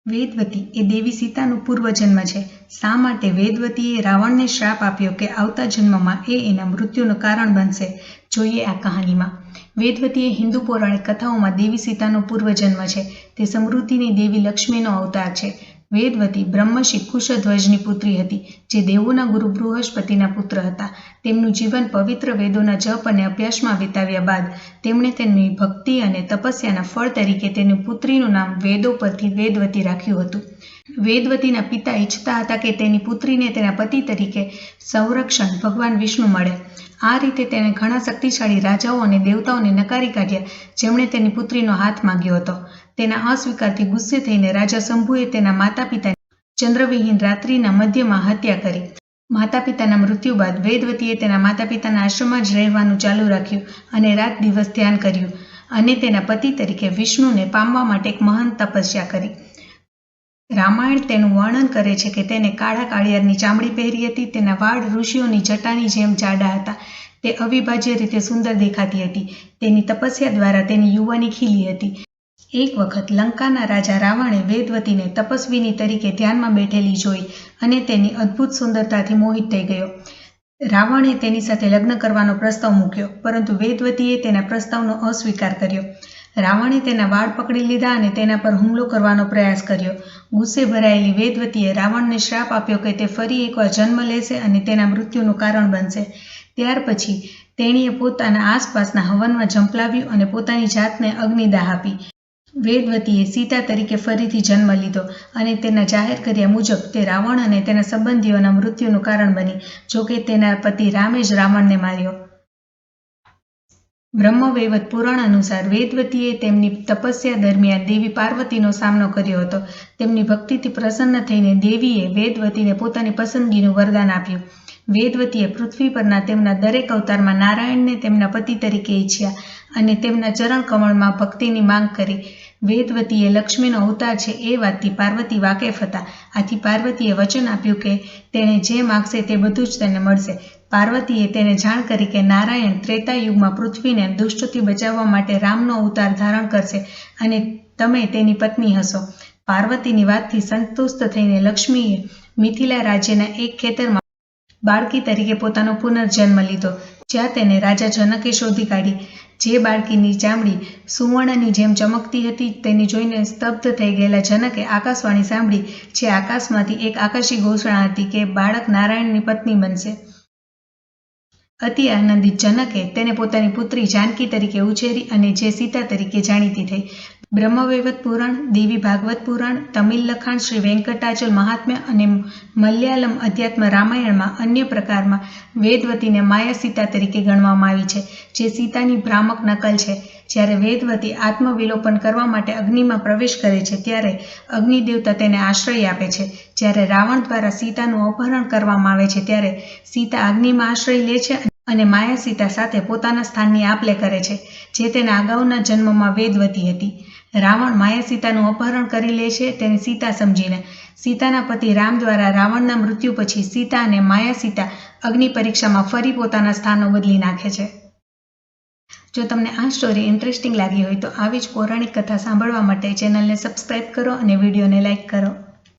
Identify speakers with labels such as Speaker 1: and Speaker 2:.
Speaker 1: વેદવતી એ દેવી સીતાનું પૂર્વજન્મ છે. શા માટે વેદવતીએ રાવણને શ્રાપ આપ્યો કે આવતા જન્મમાં એ એના મૃત્યુનું કારણ બનશે? જોઈએ આ કહાનીમાં. વેદવતી એ હિન્દુ પૌરાણિક કથાઓમાં દેવી સીતાનો પૂર્વજન્મ છે. તે સમૃદ્ધિની દેવી લક્ષ્મીનો અવતાર છે. વેદવતી બ્રહ્મર્ષિ કુશધ્વજની પુત્રી હતી, જે દેવોના ગુરુ બૃહસ્પતિના પુત્ર હતા. તેમનું જીવન પવિત્ર વેદોના જપ અને અભ્યાસમાં વિતાવ્યા બાદ તેમણે તેમની ભક્તિ અને તપસ્યાના ફળ તરીકે તેની પુત્રીનું નામ વેદો પરથી વેદવતી રાખ્યું હતું. વેદવતીના પિતા ઈચ્છતા હતા કે તેની પુત્રીને તેના પતિ તરીકે સંરક્ષણ ભગવાન વિષ્ણુ મળે. આ રીતે તેણે ઘણા શક્તિશાળી રાજાઓ અને દેવતાઓને નકારી કાઢ્યા, જેમણે તેની પુત્રીનો હાથ માંગ્યો હતો. તેના અસ્વીકારથી ગુસ્સે થઈને રાજા શંભુએ તેના માતા પિતાની ચંદ્રવિહીન રાત્રિના મધ્યમાં હત્યા કરી. માતા પિતાના મૃત્યુ બાદ વેદવતીએ તેના માતા પિતાના આશ્રમમાં જ રહેવાનું ચાલુ રાખ્યું અને રાત દિવસ ધ્યાન કર્યું અને તેના પતિ તરીકે વિષ્ણુને પામવા માટે એક મહાન તપસ્યા કરી. રામાયણ તેનું વર્ણન કરે છે કે તેને કાળા કાળિયારની ચામડી પહેરી હતી. તેના વાળ ઋષિઓની જટાની જેમ જાડા હતા. તે અવિભાજ્ય રીતે સુંદર દેખાતી હતી. તેની તપસ્યા દ્વારા તેની યુવાની ખીલી હતી. એક વખત લંકાના રાજા રાવણે વેદવતીને તપસ્વીની તરીકે ધ્યાનમાં બેઠેલી જોઈ અને તેની અદ્ભુત સુંદરતાથી મોહિત થઈ ગયો. રાવણે તેની સાથે લગ્ન કરવાનો પ્રસ્તાવ મૂક્યો, પરંતુ વેદવતીએ તેના પ્રસ્તાવનો અસ્વીકાર કર્યો. રાવણે તેના વાળ પકડી લીધા અને તેના પર હુમલો કરવાનો પ્રયાસ કર્યો. ગુસ્સે ભરાયેલી વેદવતીએ રાવણને શ્રાપ આપ્યો કે તે ફરી એકવાર જન્મ લેશે અને તેના મૃત્યુનું કારણ બનશે. ત્યાર પછી તેણીએ પોતાના આસપાસના હવનમાં ઝંપલાવ્યું અને પોતાની જાતને અગ્નિદાહ આપી. વેદવતીએ સીતા તરીકે ફરીથી જન્મ લીધો અને તેના જાહેર કર્યા મુજબ તે રાવણ અને તેના સંબંધીઓના મૃત્યુનું કારણ બની. જોકે તેના પતિ રામે જ રાવણને માર્યો. બ્રહ્મવૈવર્ત પુરાણ અનુસાર વેદવતીએ તેમની તપસ્યા દરમિયાન દેવી પાર્વતીનો સામનો કર્યો હતો. તેમની ભક્તિથી પ્રસન્ન થઈને દેવીએ વેદવતીને પોતાની પસંદગીનું વરદાન આપ્યું. વેદવતીએ પૃથ્વી પરના તેમના દરેક અવતારમાં નારાયણને તેમના પતિ તરીકે ઈચ્છ્યા અને તેમના ચરણ કમળમાં ભક્તિની માંગ કરી. વેદવતી એ લક્ષ્મીનો અવતાર છે એ વાતથી પાર્વતી વાકેફ હતા. આથી પાર્વતીએ વચન આપ્યું કે તેણે જે માગશે તે બધું જ તેને મળશે. પાર્વતીએ તેને જાણ કરી કે નારાયણ ત્રેતા યુગમાં પૃથ્વીને દુષ્ટોથી બચાવવા માટે રામનો અવતાર ધારણ કરશે અને તમે તેની પત્ની હશો. પાર્વતીની વાતથી સંતુષ્ટ થઈને લક્ષ્મીએ મિથિલા રાજ્યના એક ખેતરમાં બાળકી તરીકે પોતાનો પુનર્જન્મ લીધો, જ્યાં તેને રાજા જનકે શોધી કાઢી. જે બાળકીની ચામડી સુવર્ણની જેમ ચમકતી હતી, તેને જોઈને સ્તબ્ધ થઈ ગયેલા જનકે આકાશવાણી સાંભળી, જે આકાશમાંથી એક આકાશી ઘોષણા હતી કે બાળક નારાયણની પત્ની બનશે. અતિ આનંદિત જનકે તેને પોતાની પુત્રી જાનકી તરીકે ઉછેરી અને જે સીતા તરીકે જાણીતી થઈ. બ્રહ્મવૈવર્ત પુરાણ, દેવી ભાગવત પુરાણ, તમિલ લખાણ શ્રી વેંકટાચલ મહાત્મ્ય અને મલયાલમ અધ્યાત્મ રામાયણમાં અન્ય પ્રકારમાં વેદવતીને માયા સીતા તરીકે ગણવામાં આવી છે, જે સીતાની ભ્રામક નકલ છે. જ્યારે વેદવતી આત્મવિલોપન કરવા માટે અગ્નિમાં પ્રવેશ કરે છે, ત્યારે અગ્નિદેવતા તેને આશ્રય આપે છે. જ્યારે રાવણ દ્વારા સીતાનું અપહરણ કરવામાં આવે છે, ત્યારે સીતા અગ્નિમાં આશ્રય લે છે અને માયા સીતા સાથે પોતાના સ્થાનની આપ-લે કરે છે, જે તેના અગાઉના જન્મમાં વેદવતી હતી. રાવણ માયા સીતાનું અપહરણ કરી લે છે, તેને સીતા સમજીને. સીતાના પતિ રામ દ્વારા રાવણના મૃત્યુ પછી સીતા અને માયા સીતા અગ્નિ પરીક્ષામાં ફરી પોતાના સ્થાનો બદલી નાખે છે. જો તમને આ સ્ટોરી ઇન્ટરેસ્ટિંગ લાગી હોય તો આવી જ પૌરાણિક કથા સાંભળવા માટે ચેનલને સબસ્ક્રાઇબ કરો અને વિડીયોને લાઇક કરો.